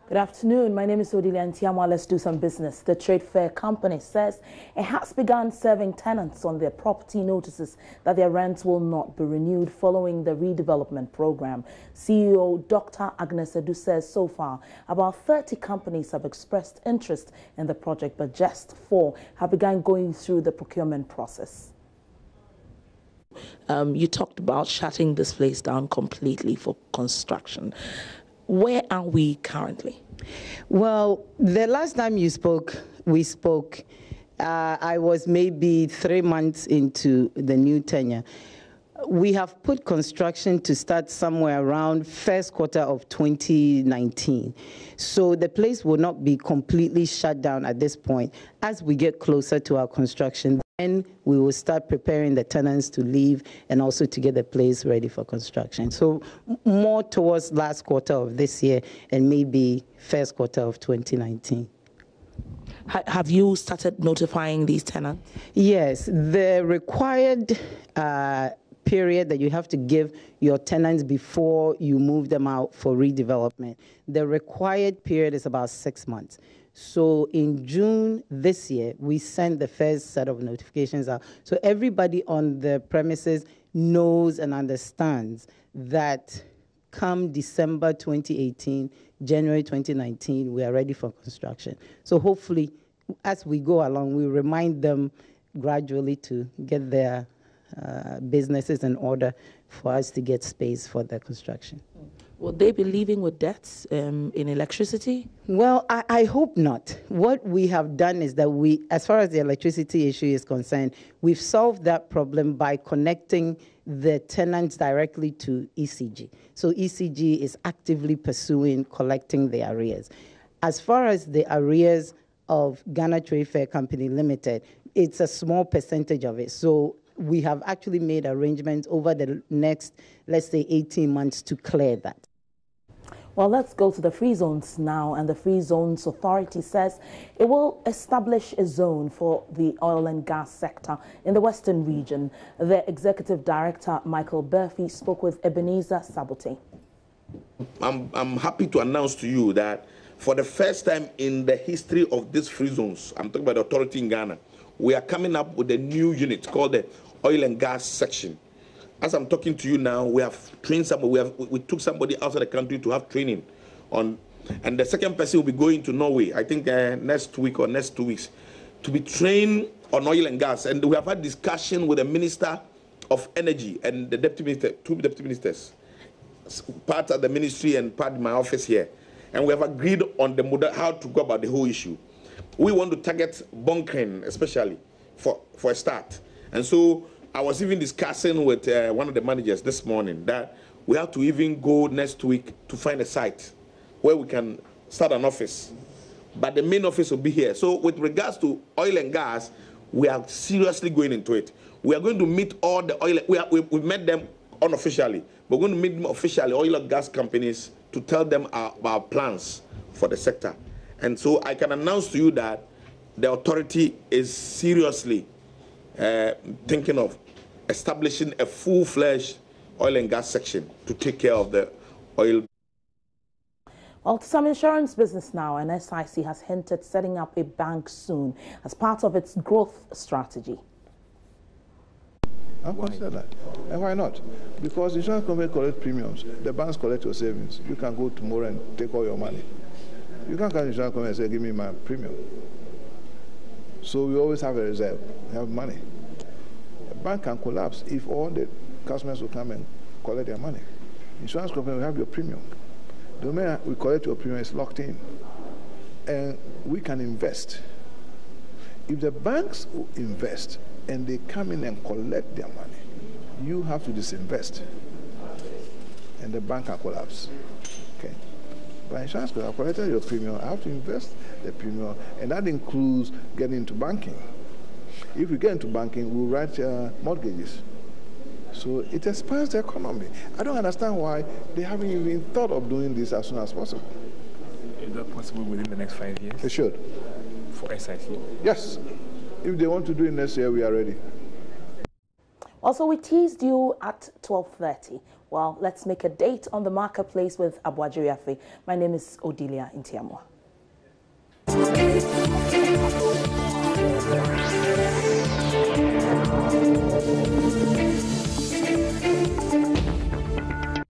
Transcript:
Good afternoon. My name is Odilia Ntiamwa. Let's do some business. The Trade Fair Company says it has begun serving tenants on their property notices that their rents will not be renewed following the redevelopment program. CEO Dr. Agnes Edu says so far about 30 companies have expressed interest in the project, but just 4 have begun going through the procurement process. You talked about shutting this place down completely for construction. Where are we currently? Well, the last time we spoke, I was maybe 3 months into the new tenure. We have put construction to start somewhere around first quarter of 2019. So the place will not be completely shut down at this point. As we get closer to our construction, then we will start preparing the tenants to leave and also to get the place ready for construction. So more towards last quarter of this year and maybe first quarter of 2019. Have you started notifying these tenants? Yes, the required period that you have to give your tenants before you move them out for redevelopment, the required period is about 6 months. So in June this year, we sent the first set of notifications out. So everybody on the premises knows and understands that come December 2018, January 2019, we are ready for construction. So hopefully, as we go along, we remind them gradually to get their businesses in order for us to get space for the construction. Will they be leaving with debts in electricity? Well, I hope not. What we have done is that as far as the electricity issue is concerned, we've solved that problem by connecting the tenants directly to ECG. So ECG is actively pursuing collecting the arrears. As far as the arrears of Ghana Trade Fair Company Limited, it's a small percentage of it. So we have actually made arrangements over the next, let's say, 18 months to clear that. Well, let's go to the Free Zones now. And the Free Zones Authority says it will establish a zone for the oil and gas sector in the Western region. The Executive Director, Michael Burfy, spoke with Ebenezer Sabote. I'm happy to announce to you that for the first time in the history of these Free Zones, I'm talking about the authority in Ghana, we are coming up with a new unit called the Oil and Gas Section. As I'm talking to you now, we have trained somebody. We took somebody outside the country to have training on, and the second person will be going to Norway, I think next week or next 2 weeks, to be trained on oil and gas. And we have had discussion with the Minister of Energy and the Deputy Minister, 2 Deputy Ministers, part of the ministry and part of my office here. And we have agreed on the model, how to go about the whole issue. We want to target bunkering, especially for a start. And so I was even discussing with one of the managers this morning that we have to even go next week to find a site where we can start an office. But the main office will be here. So with regards to oil and gas, we are seriously going into it. We are going to meet all the oil, we met them unofficially. We're going to meet them officially, oil and gas companies, to tell them our plans for the sector. And so I can announce to you that the authority is seriously thinking of establishing a full-fledged oil and gas section to take care of the oil. Well, to some insurance business now, and SIC has hinted setting up a bank soon as part of its growth strategy. I'll consider that. And why not? Because insurance companies collect premiums, the banks collect your savings. You can go tomorrow and take all your money. You can't come to insurance company and say, give me my premium. So we always have a reserve. We have money. A bank can collapse if all the customers will come and collect their money. Insurance company will have your premium. The moment we collect your premium, it's locked in. And we can invest. If the banks invest and they come in and collect their money, you have to disinvest. And the bank can collapse. Okay. But insurance company, I've collected your premium, I have to invest the premium, and that includes getting into banking. If we get into banking, we'll write mortgages. So it expands the economy. I don't understand why they haven't even thought of doing this as soon as possible. Is that possible within the next 5 years? They should. For SIC? Yes. If they want to do it next year, we are ready. Also, we teased you at 12:30. Well, let's make a date on the marketplace with Abuajiri Afe. My name is Odilia Intiamwa.